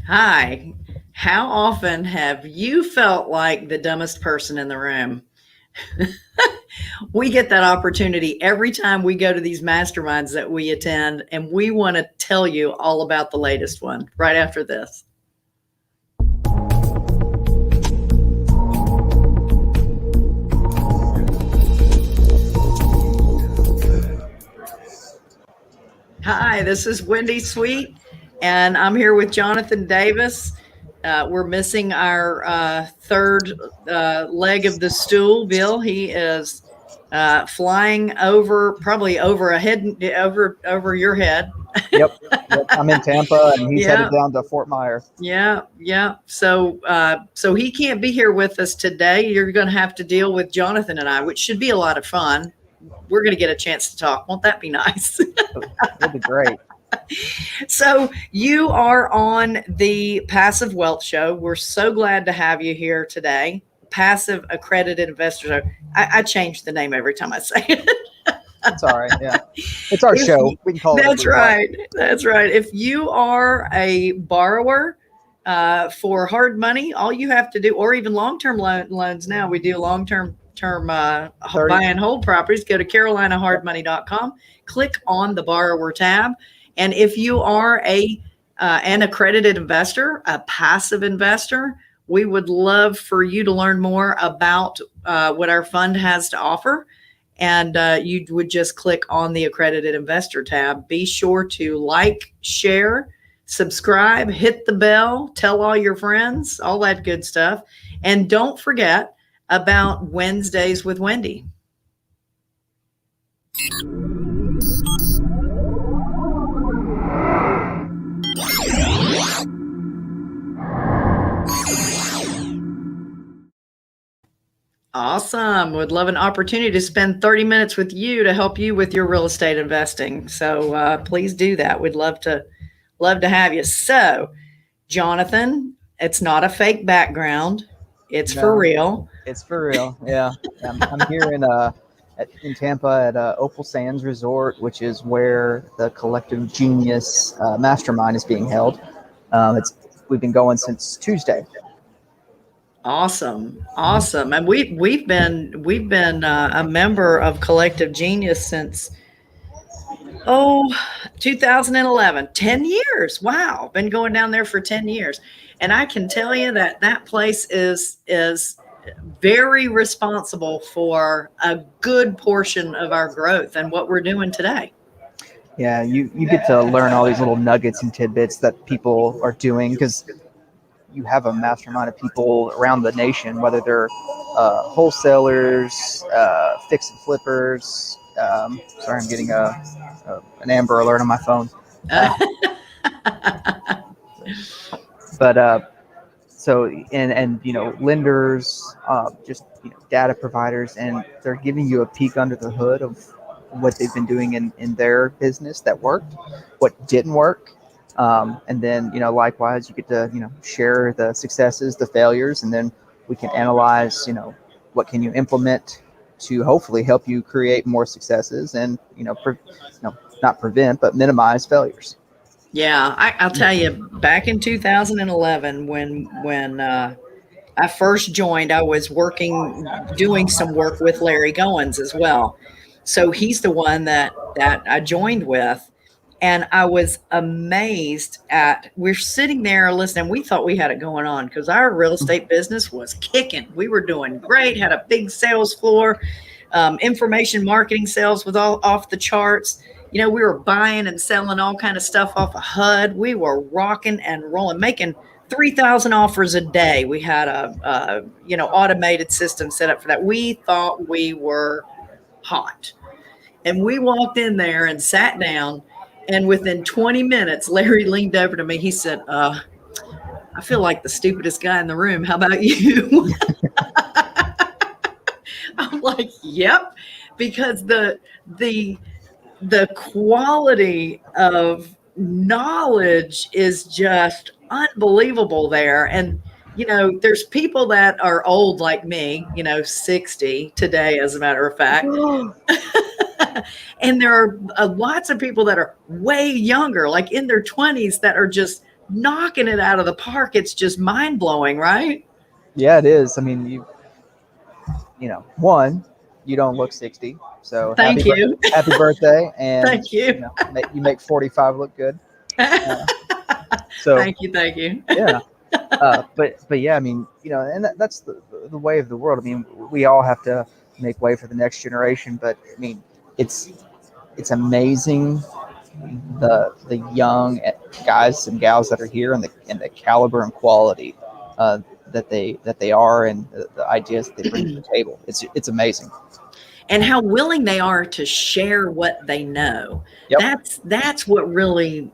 Hi. How often have you felt like the dumbest person in the room? We get that opportunity every time we go to these masterminds that we attend, and we want to tell you all about the latest one right after this. Hi, this is Wendy Sweet, and I'm here with Jonathan Davis. We're missing our third leg of the stool, Bill. He is flying over, probably over a head, over your head. Yep. I'm in Tampa, and he's Yeah, headed down to Fort Myers. yeah. So he can't be here with us today. You're going to have to deal with Jonathan and I, which should be a lot of fun. We're going to get a chance to talk. Won't that be nice? It'll be great. So you are on the Passive Wealth Show. We're so glad to have you here today. Passive Accredited Investor Show. I change the name every time I say it. It's all right. Yeah, it's our show. We can call it. That's right. That's right. If you are a borrower for hard money, all you have to do, or even long-term loans now, we do long-term buy and hold properties. Go to carolinahardmoney.com, click on the borrower tab. And if you are an accredited investor, a passive investor, we would love for you to learn more about what our fund has to offer. And you would just click on the accredited investor tab. Be sure to like, share, subscribe, hit the bell, tell all your friends, all that good stuff. And don't forget about Wednesdays with Wendy. Awesome. Would love an opportunity to spend 30 minutes with you to help you with your real estate investing. So please do that. We'd love to have you. So, Jonathan, it's not a fake background. It's for real. It's for real. Yeah. I'm here in Tampa at Opal Sands Resort, which is where the Collective Genius Mastermind is being held. We've been going since Tuesday. Awesome. And we've been a member of Collective Genius since 2011. 10 years. Wow. Been going down there for 10 years. And I can tell you that place is very responsible for a good portion of our growth and what we're doing today. Yeah, you get to learn all these little nuggets and tidbits that people are doing, because you have a mastermind of people around the nation, whether they're wholesalers, fix and flippers. Sorry, I'm getting an Amber Alert on my phone. So lenders, just data providers, and they're giving you a peek under the hood of what they've been doing in their business that worked, what didn't work. And then, likewise, you get to, share the successes, the failures, and then we can analyze, what can you implement to hopefully help you create more successes and, not prevent, but minimize failures. Yeah, I'll tell you, back in 2011, when I first joined, I was doing some work with Larry Goins as well. So he's the one that I joined with. And I was amazed we're sitting there listening. We thought we had it going on because our real estate business was kicking. We were doing great, had a big sales floor, information marketing sales was all off the charts. We were buying and selling all kind of stuff off of HUD. We were rocking and rolling, making 3,000 offers a day. We had a automated system set up for that. We thought we were hot. And we walked in there and sat down. And within 20 minutes, Larry leaned over to me. He said, I feel like the stupidest guy in the room. How about you? I'm like, yep. Because the quality of knowledge is just unbelievable there. And, there's people that are old like me, 60 today, as a matter of fact. And there are lots of people that are way younger, like in their 20s, that are just knocking it out of the park. It's just mind blowing, right? Yeah, it is. I mean, one, you don't look 60, so Thank you. happy birthday, and Thank you. you make 45 look good. So Thank you. Thank you. yeah. But yeah, I mean, and that's the way of the world. I mean, we all have to make way for the next generation, but I mean, it's amazing the young guys and gals that are here, and the caliber and quality that they are, and the ideas that they bring to the table. It's amazing. And how willing they are to share what they know. Yep. That's what really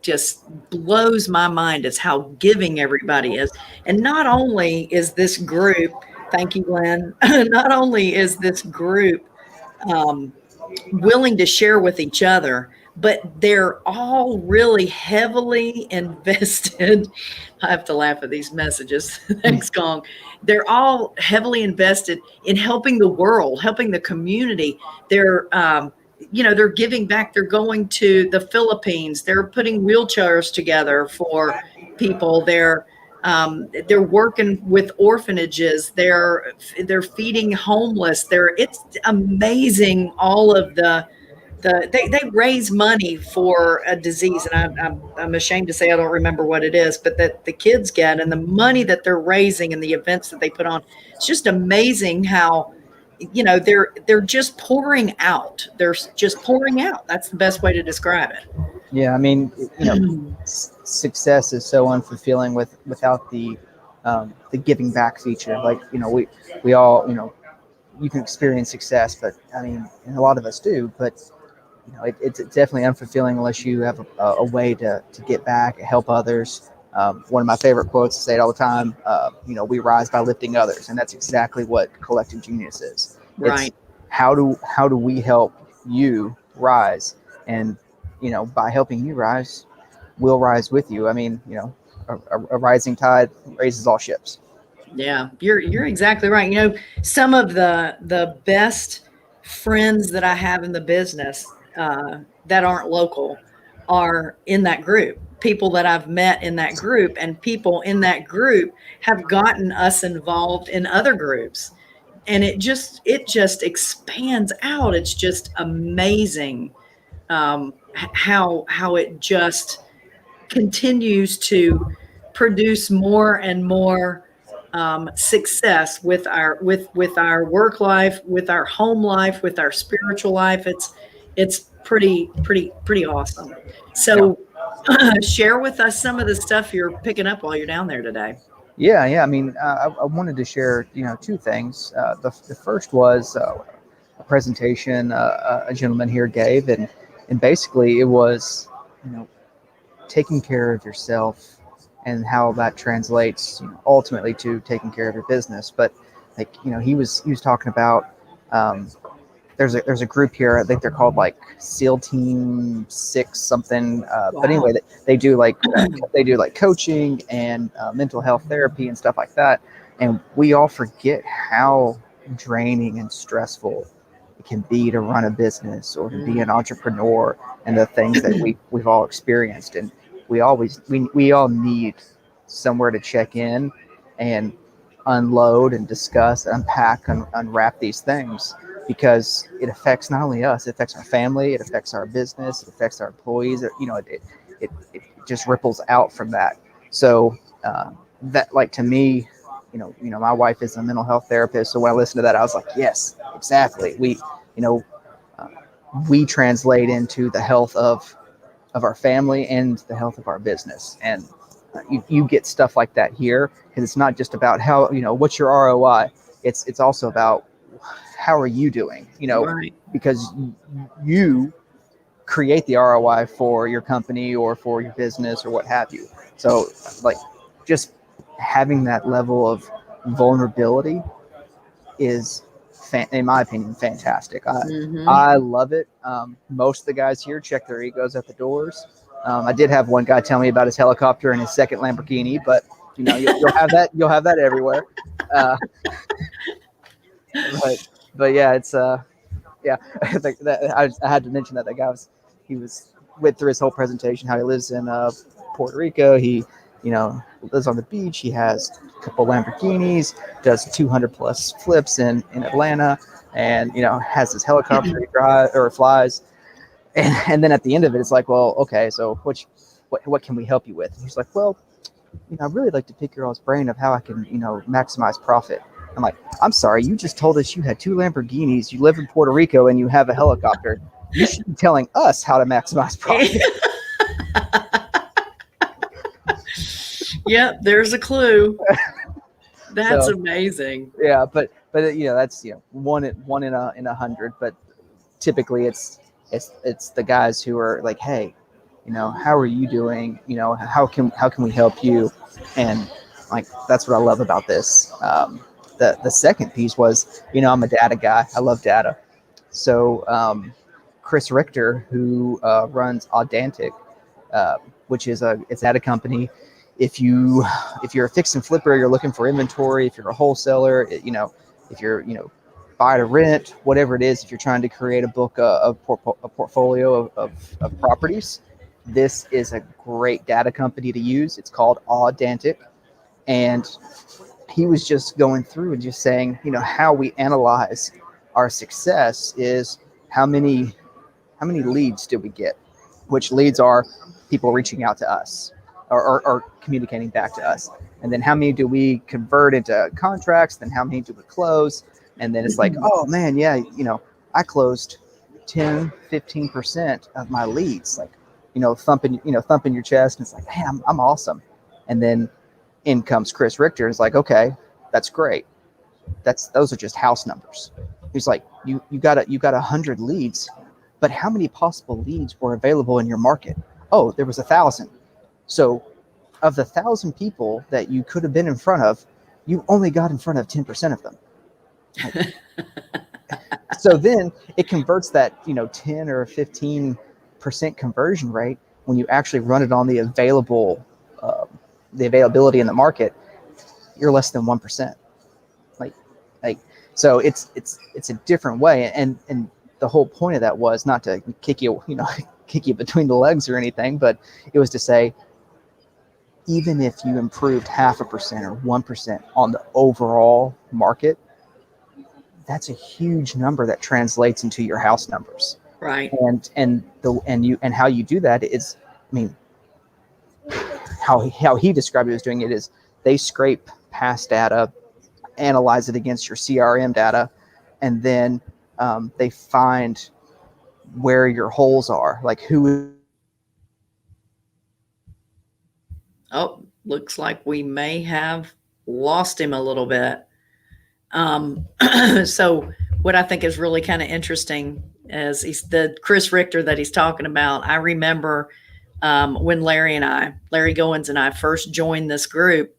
just blows my mind, is how giving everybody is. And not only is this group, thank you, Glenn, not only is this group willing to share with each other, but they're all really heavily invested. I have to laugh at these messages. Thanks, Gong. They're all heavily invested in helping the world, helping the community. They're, they're giving back. They're going to the Philippines. They're putting wheelchairs together for people. They're working with orphanages. They're feeding homeless. It's amazing. All of they raise money for a disease, and I'm ashamed to say I don't remember what it is, but that the kids get, and the money that they're raising and the events that they put on. It's just amazing how, they're just pouring out. They're just pouring out. That's the best way to describe it. Yeah, I mean, success is so unfulfilling without the giving back feature. Like, we all, you can experience success, but I mean, and a lot of us do, but it's definitely unfulfilling unless you have a way to get back, help others. One of my favorite quotes, I say it all the time, we rise by lifting others. And that's exactly what Collective Genius is. Right. It's how do we help you rise? And, by helping you rise, we'll rise with you. I mean, a rising tide raises all ships. Yeah, you're exactly right. Some of the best friends that I have in the business that aren't local are in that group. People that I've met in that group, and people in that group have gotten us involved in other groups, and it just expands out. It's just amazing how it just continues to produce more and more success with our work life, with our home life, with our spiritual life. It's pretty awesome. So share with us some of the stuff you're picking up while you're down there today. Yeah. I mean, I wanted to share, two things. The first was a presentation a gentleman here gave, and basically it was, taking care of yourself and how that translates ultimately to taking care of your business. But he was talking about there's a group here. I think they're called like SEAL Team 6 something. Wow. But anyway, they do like coaching and mental health therapy and stuff like that. And we all forget how draining and stressful it can be to run a business or to be an entrepreneur, and the things that we've all experienced. And we all need somewhere to check in and unload and discuss, unpack, and unwrap these things, because it affects not only us, it affects our family, it affects our business, it affects our employees. It just ripples out from that. So that, like, to me, my wife is a mental health therapist, so when I listened to that, I was like, yes, exactly. We translate into the health of our family and the health of our business. And you get stuff like that here, because it's not just about how, what's your ROI. It's also about how are you doing, Right. because you create the ROI for your company or for your business or what have you. So, like, just having that level of vulnerability is, in my opinion, fantastic. I love it. Most of the guys here check their egos at the doors. I did have one guy tell me about his helicopter and his second Lamborghini, but you'll have that. You'll have that everywhere. But yeah, it's yeah. I think that I had to mention that guy went through his whole presentation, how he lives in Puerto Rico. He, lives on the beach. He has a couple Lamborghinis, does 200 plus flips in Atlanta, and, has his helicopter he drives or flies. And then at the end of it, it's like, well, okay, so what can we help you with? And he's like, well, I'd really like to pick your all's brain of how I can, maximize profit. I'm like, I'm sorry, you just told us you had 2 Lamborghinis, you live in Puerto Rico, and you have a helicopter. You should be telling us how to maximize profit. Yep, there's a clue. That's amazing. Yeah, but that's one in a 100. But typically, it's the guys who are like, hey, how are you doing? How can we help you? And like, that's what I love about this. The second piece was, I'm a data guy. I love data. So Chris Richter, who runs Audantic, which is a data company. If you're a fix and flipper, you're looking for inventory. If you're a wholesaler, if you're buy to rent, whatever it is, if you're trying to create a book, a portfolio of properties, this is a great data company to use. It's called Audantic. And he was just going through and just saying, how we analyze our success is how many leads did we get, which leads are people reaching out to us or communicating back to us. And then how many do we convert into contracts? Then how many do we close? And then it's like, oh man, yeah, I closed 10, 15% of my leads, like, thumping your chest. And it's like, hey, I'm awesome. And then in comes Chris Richter. And it's like, okay, that's great. Those are just house numbers. He's like, you got 100 leads, but how many possible leads were available in your market? Oh, there was 1,000. So of the 1,000 people that you could have been in front of, you only got in front of 10% of them. So then it converts that, 10 or 15% conversion rate when you actually run it on the availability in the market. You're less than 1%. Like, so it's a different way. And the whole point of that was not to kick you between the legs or anything, but it was to say, even if you improved 0.5% or 1% on the overall market, that's a huge number that translates into your house numbers. Right. And how you do that is, how he described it as doing it is they scrape past data, analyze it against your CRM data, and then they find where your holes are, like who. Oh, looks like we may have lost him a little bit. So what I think is really kind of interesting is the Chris Richter that he's talking about. I remember when Larry Goins and I first joined this group,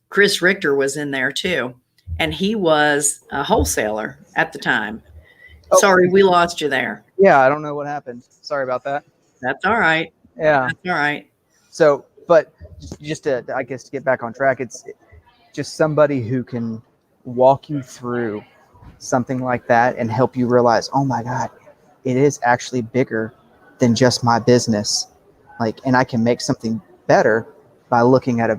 Chris Richter was in there too. And he was a wholesaler at the time. Oh. Sorry, we lost you there. Yeah, I don't know what happened. Sorry about that. That's all right. Yeah. That's all right. So, but just to get back on track, it's just somebody who can walk you through something like that and help you realize, oh my God, it is actually bigger than just my business. Like, and I can make something better by looking at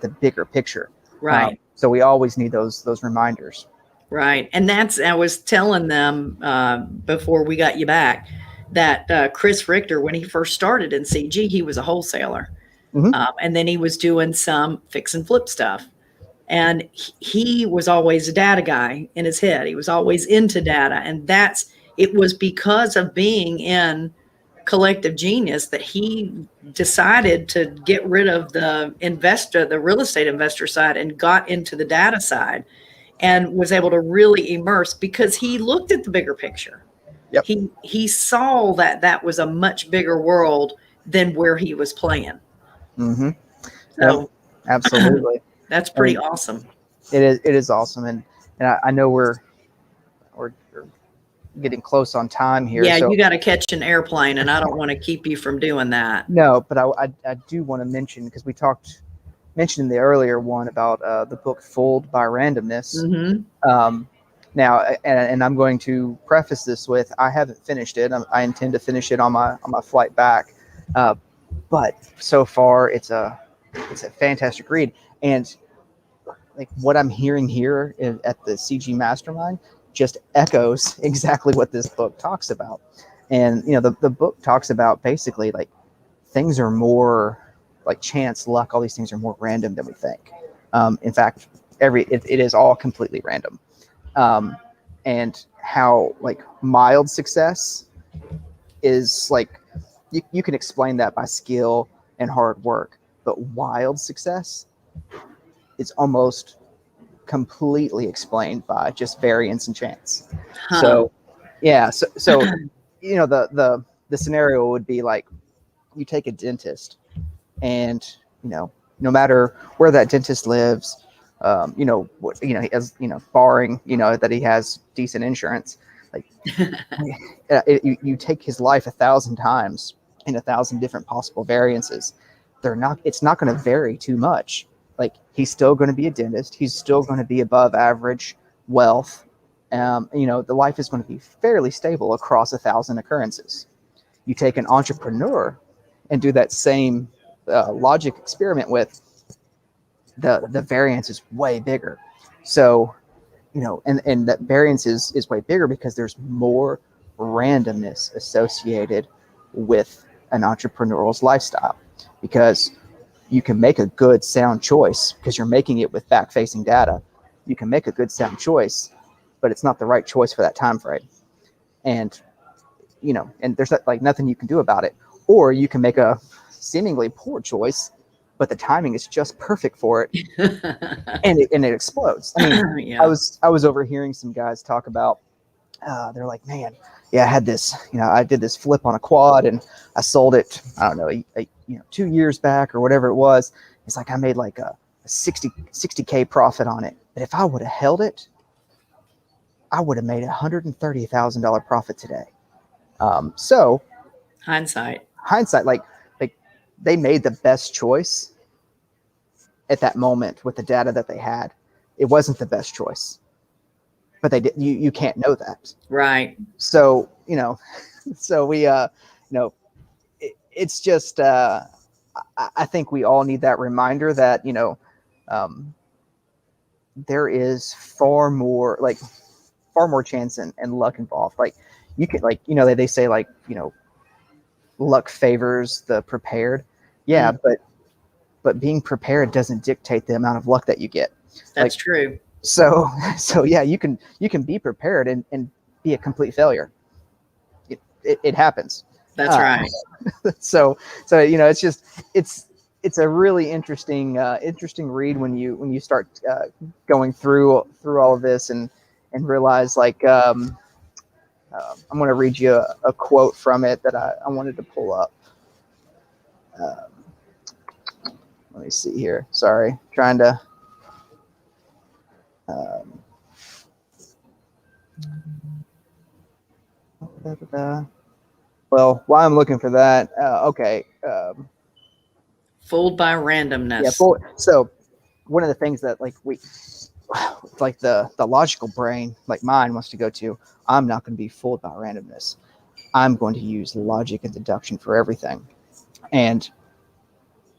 the bigger picture. Right. So we always need those reminders. Right. And I was telling them before we got you back that Chris Richter, when he first started in CG, he was a wholesaler. Mm-hmm. And then he was doing some fix and flip stuff. And he was always a data guy in his head. He was always into data. And it was because of being in Collective Genius that he decided to get rid of the real estate investor side, and got into the data side, and was able to really immerse because he looked at the bigger picture. Yep. He saw that was a much bigger world than where he was playing. Mm-hmm. So absolutely. That's pretty awesome. It is awesome. And I know we're getting close on time here. Yeah, so, you got to catch an airplane, and I don't want to keep you from doing that. No, but I do want to mention, because we mentioned in the earlier one about the book Fooled by Randomness. Mm-hmm. Now, and I'm going to preface this with, I haven't finished it. I intend to finish it on my flight back. But so far, it's a fantastic read. And like what I'm hearing here at the CG Mastermind just echoes exactly what this book talks about. And the book talks about basically like things are more like chance, luck, all these things are more random than we think. In fact, it is all completely random. And how like mild success is like you can explain that by skill and hard work, but wild success is almost completely explained by just variance and chance. So yeah, so the scenario would be like you take a dentist, and no matter where that dentist lives, he has, barring that he has decent insurance, like you take his life 1,000 times in 1,000 different possible variances. It's not going to vary too much. Like he's still going to be a dentist. He's still going to be above average wealth. The life is going to be fairly stable across 1,000 occurrences. You take an entrepreneur and do that same logic experiment with the variance is way bigger. So, and that variance is way bigger because there's more randomness associated with an entrepreneurial's lifestyle, because you can make a good sound choice because you're making it with back-facing data. You can make a good sound choice, but it's not the right choice for that time frame. And and there's like nothing you can do about it. Or you can make a seemingly poor choice, but the timing is just perfect for it, and it explodes. I mean, Yeah. I was overhearing some guys talk about. They're like, man, yeah, I did this flip on a quad, and I sold it. I don't know, 2 years back or whatever it was. It's like I made like a 60K profit on it. But if I would have held it, I would have made $130,000 profit today. So Hindsight, like they made the best choice at that moment with the data that they had. It wasn't the best choice, but they did. You can't know that, right? So so we it's just I think we all need that reminder that there is far more chance and luck involved. Like you can they say like luck favors the prepared. Yeah, but being prepared doesn't dictate the amount of luck that you get. That's true. So yeah, you can be prepared and be a complete failure. It happens. That's right. So it's just it's a really interesting read when you start going through all of this and realize like I'm going to read you a quote from it that I wanted to pull up. Let me see here. Sorry, trying to. Well, while I'm looking for that, okay. Fooled by randomness. Yeah. So one of the things that like the logical brain, like mine, wants to go to, I'm not going to be fooled by randomness. I'm going to use logic and deduction for everything. And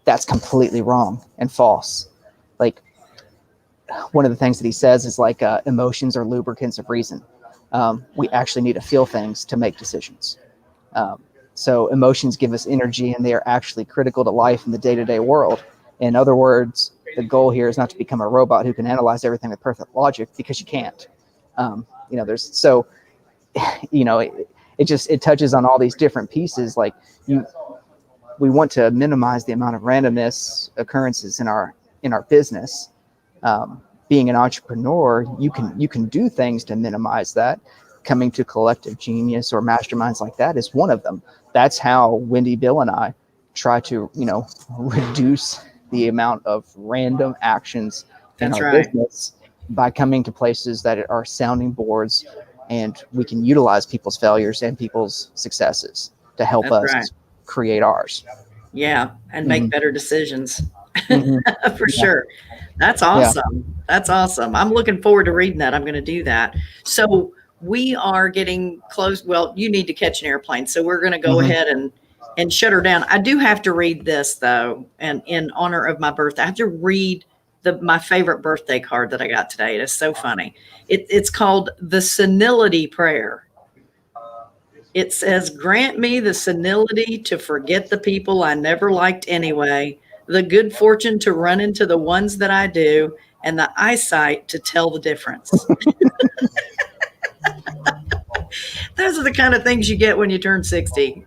that's completely wrong and false. Like one of the things that he says is like emotions are lubricants of reason. We actually need to feel things to make decisions. So emotions give us energy, and they are actually critical to life in the day-to-day world. In other words, the goal here is not to become a robot who can analyze everything with perfect logic, because you can't. It touches on all these different pieces. Like we want to minimize the amount of randomness occurrences in our business. Being an entrepreneur, you can do things to minimize that. Coming to collective genius or masterminds like that is one of them. That's how Wendy, Bill, and I try to reduce the amount of random actions in our business by coming to places that are sounding boards, and we can utilize people's failures and people's successes to help us create ours. Yeah, and make better decisions. For sure. That's awesome. Yeah. That's awesome. I'm looking forward to reading that. I'm going to do that. So we are getting close. Well, you need to catch an airplane, so we're going to go ahead and shut her down. I do have to read this though, and in honor of my birthday, I have to read my favorite birthday card that I got today. It is so funny. It's called the Senility Prayer. It says, "Grant me the senility to forget the people I never liked anyway, the good fortune to run into the ones that I do, and the eyesight to tell the difference." Those are the kind of things you get when you turn 60.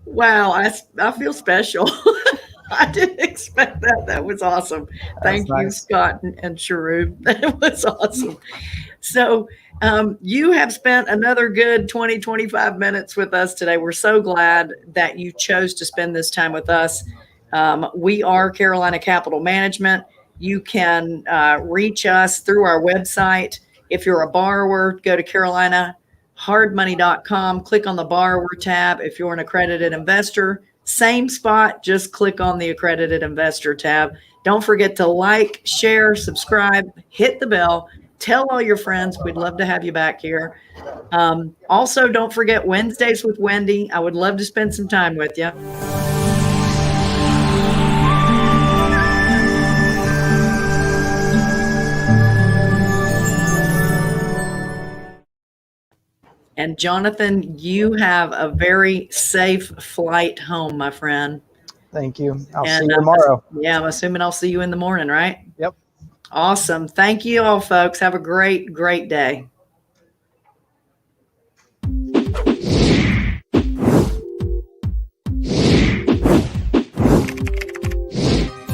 Wow, I feel special. I didn't expect that. That was awesome. Thank you, nice. Scott and Sharub. That was awesome. So you have spent another good 20, 25 minutes with us today. We're so glad that you chose to spend this time with us. We are Carolina Capital Management. You can reach us through our website. If you're a borrower, go to carolinahardmoney.com, click on the borrower tab. If you're an accredited investor, same spot, just click on the accredited investor tab. Don't forget to like, share, subscribe, hit the bell. Tell all your friends. We'd love to have you back here. Also, don't forget Wednesdays with Wendy. I would love to spend some time with you. And Jonathan, you have a very safe flight home, my friend. Thank you. I'll see you tomorrow. Yeah, I'm assuming I'll see you in the morning, right? Yep. Awesome. Thank you all, folks. Have a great, great day.